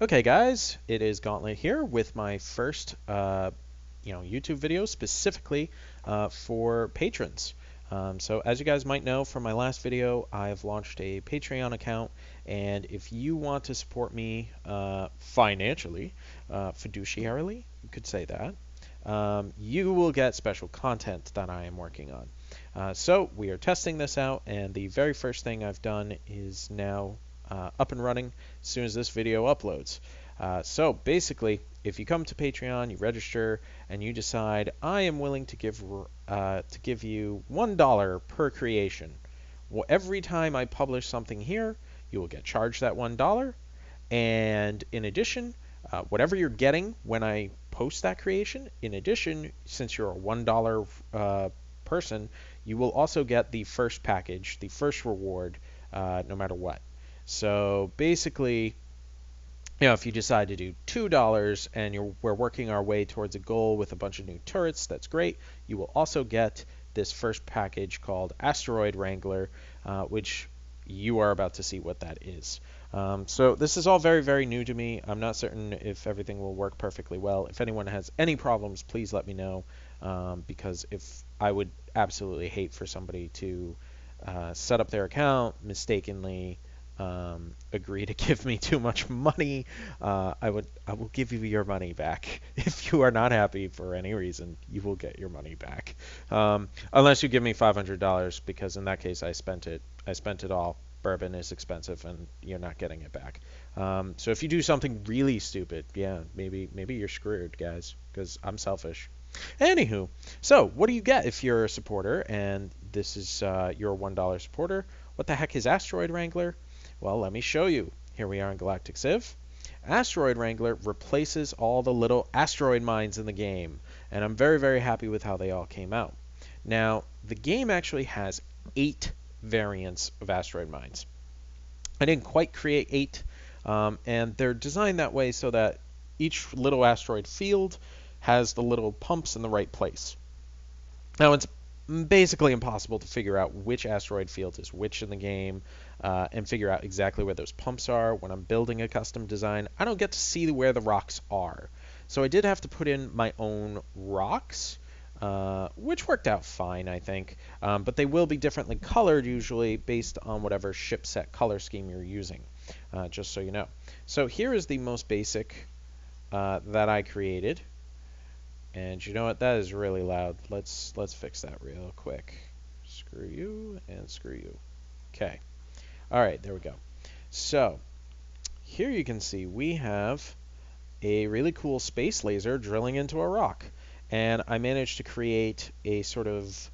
Okay, guys, it is Gauntlet here with my first, YouTube video specifically for patrons. So as you guys might know from my last video, I've launched a Patreon account, and if you want to support me financially, fiduciarily, you could say that, you will get special content that I am working on. So we are testing this out, and the very first thing I've done is now up and running as soon as this video uploads. So basically, if you come to Patreon, you register, and you decide I am willing to give you $1 per creation. Well, every time I publish something here, you will get charged that $1, and in addition, whatever you're getting when I post that creation, in addition, since you're a $1 person, you will also get the first package, the first reward, no matter what. So basically, if you decide to do $2 and we're working our way towards a goal with a bunch of new turrets, that's great. You will also get this first package called Asteroid Wrangler, which you are about to see what that is. So this is all very, very new to me. I'm not certain if everything will work perfectly well. If anyone has any problems, please let me know, because if I would absolutely hate for somebody to set up their account mistakenly, agree to give me too much money. I will give you your money back. If you are not happy for any reason, you will get your money back. Unless you give me $500, because in that case I spent it. I spent it all. Bourbon is expensive, and you're not getting it back. So if you do something really stupid, yeah, maybe you're screwed, guys, because I'm selfish. Anywho, so what do you get if you're a supporter and this is your $1 supporter? What the heck is Asteroid Wrangler? Well, let me show you. Here we are in Galactic Civ. Asteroid Wrangler replaces all the little asteroid mines in the game, and I'm very, very happy with how they all came out. Now, the game actually has 8 variants of asteroid mines. I didn't quite create 8, and they're designed that way so that each little asteroid field has the little pumps in the right place. Now, it's basically impossible to figure out which asteroid field is which in the game, and figure out exactly where those pumps are. When I'm building a custom design, I don't get to see where the rocks are. So I did have to put in my own rocks, which worked out fine, I think. But they will be differently colored, usually based on whatever ship set color scheme you're using, just so you know. So here is the most basic that I created. And you know what? That is really loud. Let's fix that real quick. Screw you and screw you. Okay. All right, there we go. So here you can see we have a really cool space laser drilling into a rock. And I managed to create a sort of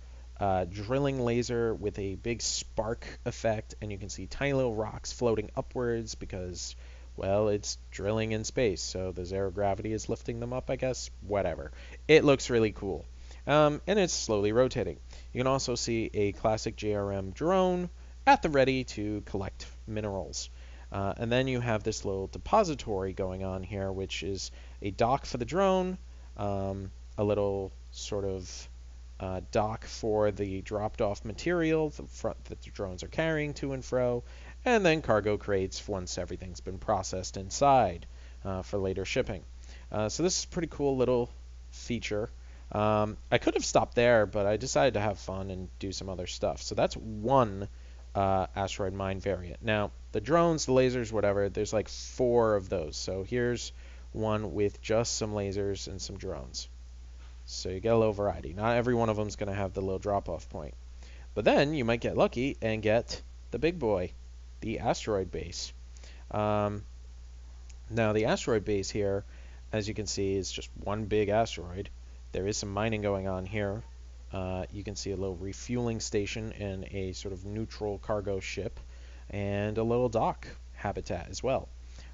drilling laser with a big spark effect. And you can see tiny little rocks floating upwards because, well, it's drilling in space, so the zero gravity is lifting them up, I guess. Whatever. It looks really cool. And it's slowly rotating. You can also see a classic JRM drone at the ready to collect minerals. And then you have this little depository going on here, which is a dock for the drone, a little sort of dock for the dropped off material that the drones are carrying to and fro, and then cargo crates once everything's been processed inside for later shipping. So this is a pretty cool little feature. I could have stopped there, but I decided to have fun and do some other stuff. So that's one asteroid mine variant. Now, the drones, the lasers, whatever, there's like 4 of those. So here's one with just some lasers and some drones. So you get a little variety. Not every one of them is going to have the little drop-off point. But then you might get lucky and get the big boy, the asteroid base. Now, the asteroid base here, as you can see, is just one big asteroid. There is some mining going on here. You can see a little refueling station and a sort of neutral cargo ship, and a little dock habitat as well.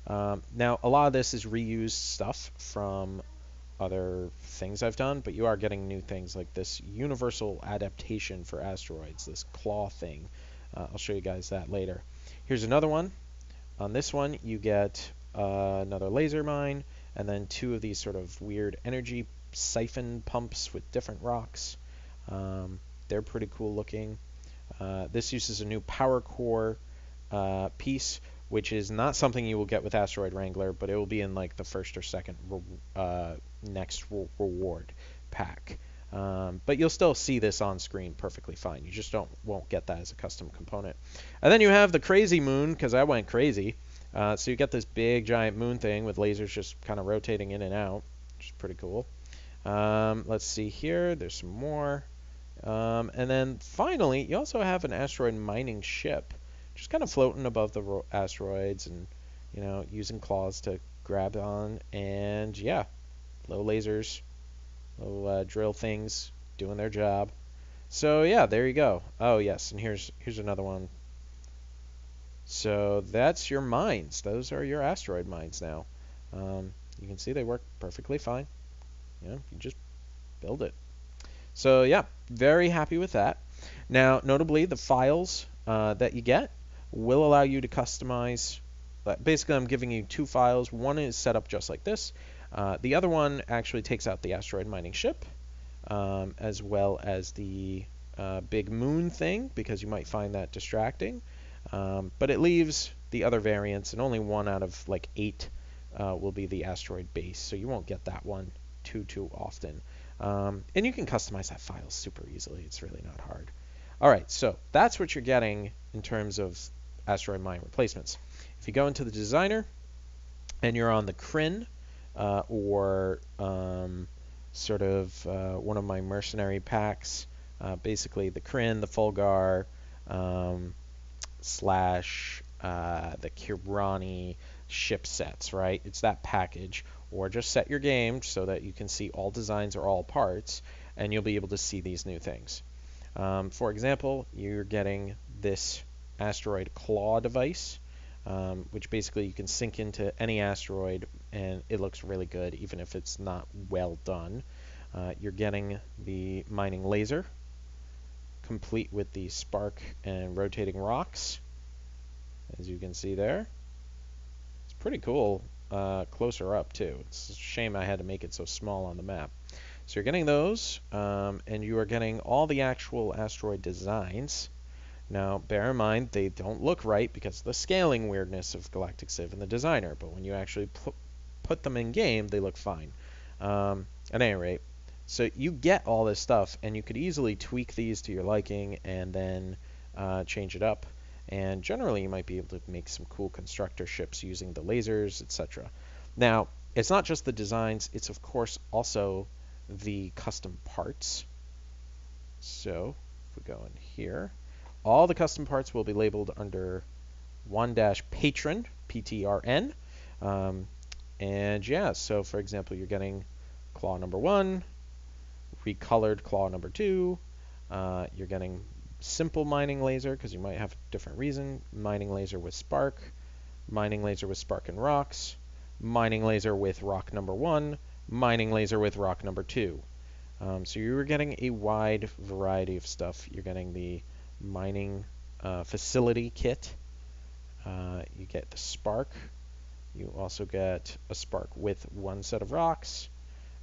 Now, a lot of this is reused stuff from other things I've done, but you are getting new things like this universal adaptation for asteroids, this claw thing. I'll show you guys that later. Here's another one. On this one, you get another laser mine, and then 2 of these sort of weird energy siphon pumps with different rocks. They're pretty cool looking. This uses a new power core piece, which is not something you will get with Asteroid Wrangler, but it will be in like the first or second next reward pack. But you'll still see this on screen perfectly fine. You just won't get that as a custom component. And then you have the crazy moon, because I went crazy. So you get this big giant moon thing with lasers just kind of rotating in and out, which is pretty cool. Let's see here. There's some more. And then finally, you also have an asteroid mining ship, just kind of floating above the asteroids and, using claws to grab on. And yeah, little lasers, little drill things doing their job. So yeah, there you go. Oh yes, and here's another one. So that's your mines. Those are your asteroid mines now. You can see they work perfectly fine. You just build it. So yeah, very happy with that. Now, notably, the files that you get will allow you to customize. Basically, I'm giving you two files. One is set up just like this. The other one actually takes out the asteroid mining ship, as well as the big moon thing, because you might find that distracting. But it leaves the other variants, and only one out of like 8 will be the asteroid base, so you won't get that one too often. And you can customize that file super easily. It's really not hard. All right, so that's what you're getting in terms of asteroid mine replacements. If you go into the designer and you're on the Kryn or sort of one of my mercenary packs, basically the Kryn, the Fulgar, slash the Kirani ship sets, right? It's that package. Or just set your game so that you can see all designs or all parts, and you'll be able to see these new things. For example, you're getting this asteroid claw device, which basically you can sink into any asteroid and it looks really good even if it's not well done. You're getting the mining laser, complete with the spark and rotating rocks, as you can see there. It's pretty cool. Closer up too. It's a shame I had to make it so small on the map. So you're getting those, and you are getting all the actual asteroid designs. Now, bear in mind, they don't look right because of the scaling weirdness of Galactic Civ and the designer, but when you actually put them in game, they look fine. At any rate, so you get all this stuff, and you could easily tweak these to your liking and then change it up. And generally, you might be able to make some cool constructor ships using the lasers, etc. Now, it's not just the designs, it's of course also the custom parts. So, if we go in here, all the custom parts will be labeled under 1-patron, PTRN. And yeah, so for example, you're getting claw number 1, recolored claw number 2, you're getting simple mining laser, because you might have a different reason, mining laser with spark and rocks, mining laser with rock number 1, mining laser with rock number 2. So you're getting a wide variety of stuff. You're getting the mining facility kit. You get the spark. You also get a spark with one set of rocks.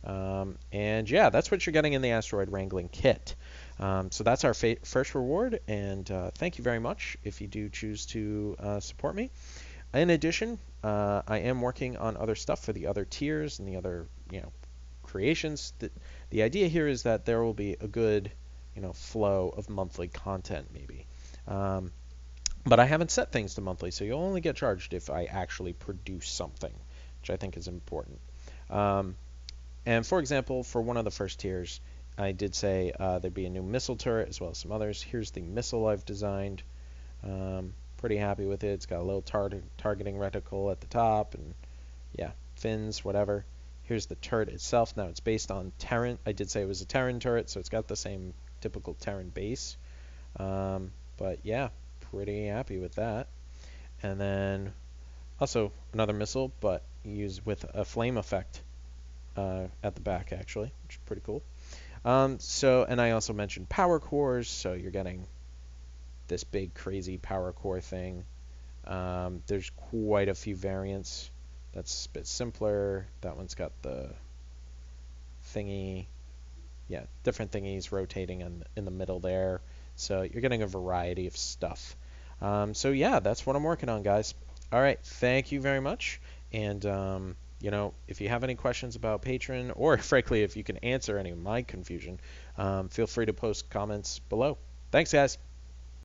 And yeah, that's what you're getting in the Asteroid Wrangling kit. So that's our first reward, and thank you very much if you do choose to support me. In addition, I am working on other stuff for the other tiers and the other, creations. The idea here is that there will be a good, flow of monthly content, maybe. But I haven't set things to monthly, so you'll only get charged if I actually produce something, which I think is important. And for example, for one of the first tiers, I did say there'd be a new missile turret as well as some others. Here's the missile I've designed. Pretty happy with it. It's got a little targeting reticle at the top, and yeah, fins, whatever. Here's the turret itself. Now it's based on Terran. I did say it was a Terran turret, so it's got the same typical Terran base. But yeah, pretty happy with that. And then also another missile, but used with a flame effect at the back, actually, which is pretty cool. And I also mentioned power cores, so you're getting this big crazy power core thing. There's quite a few variants. That's a bit simpler. That one's got the thingy. Yeah, different thingies rotating in the middle there. So you're getting a variety of stuff. So yeah, that's what I'm working on, guys. All right, thank you very much. And if you have any questions about Patreon, or frankly, if you can answer any of my confusion, feel free to post comments below. Thanks, guys.